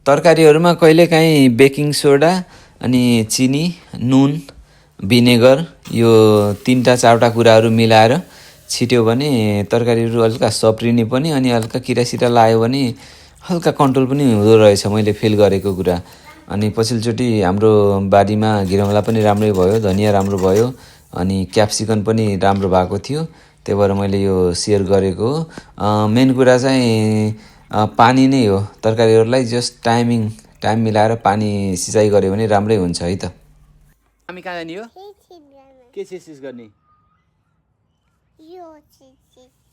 तरकारीहरूमा कहिलेकाहीँ baking soda अनि चिनी नुन भिनेगर यो 3-4वटा कुराहरू मिलाएर छिट्यो भने तरकारीहरू हल्का सप्रिने पनि अनि हल्का किरासिरा लाग्यो भने हल्का कन्ट्रोल पनि हुँदो रहेछ मैले फिल गरेको कुरा। अनि पछिल्लोचोटि हाम्रो बारीमा घिरमला पनि राम्रै भयो, धनियाँ राम्रो भयो अनि क्याप्सिकम पनि राम्रो भएको थियो। त्यही भएर मैले यो सेयर गरेको हो। मेन कुरा चाहिँ पानी नै हो। तरकारीहरूलाई जस्ट टाइम मिलाएर पानी सिँचाइ गऱ्यो भने राम्रै हुन्छ है त। हामी कहाँ जाने हो? के चिज गर्ने?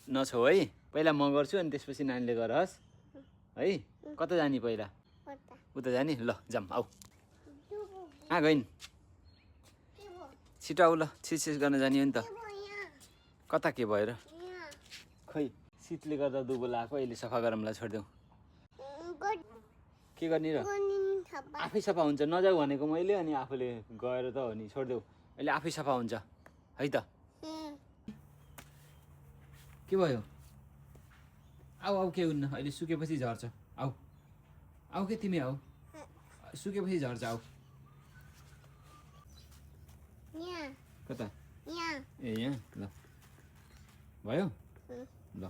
नछौ है, पहिला म गर्छु अनि त्यसपछि नानीले गरस् है। कता जाने पहिला? उता जाने? ल जाम आऊ। गइन छिटो आऊ ल, चिज गर्न जाने हो नि त। कता के भएर? खै शीतले गर्दा दुबो लगाएको, अहिले सफा गरमलाई छोडिदेऊ। के गर्ने र? आफै सफा हुन्छ, नजाऊ भनेको मैले अनि आफूले गएर त हो नि, छोडिदेऊ। अहिले आफै सफा हुन्छ है त। के भयो? आऊ के हुन्न, अहिले सुकेपछि झर्छ। आऊ के तिमी आऊ, सुकेपछि झर्छ। आऊ कता? ए यहाँ ल भयो ल।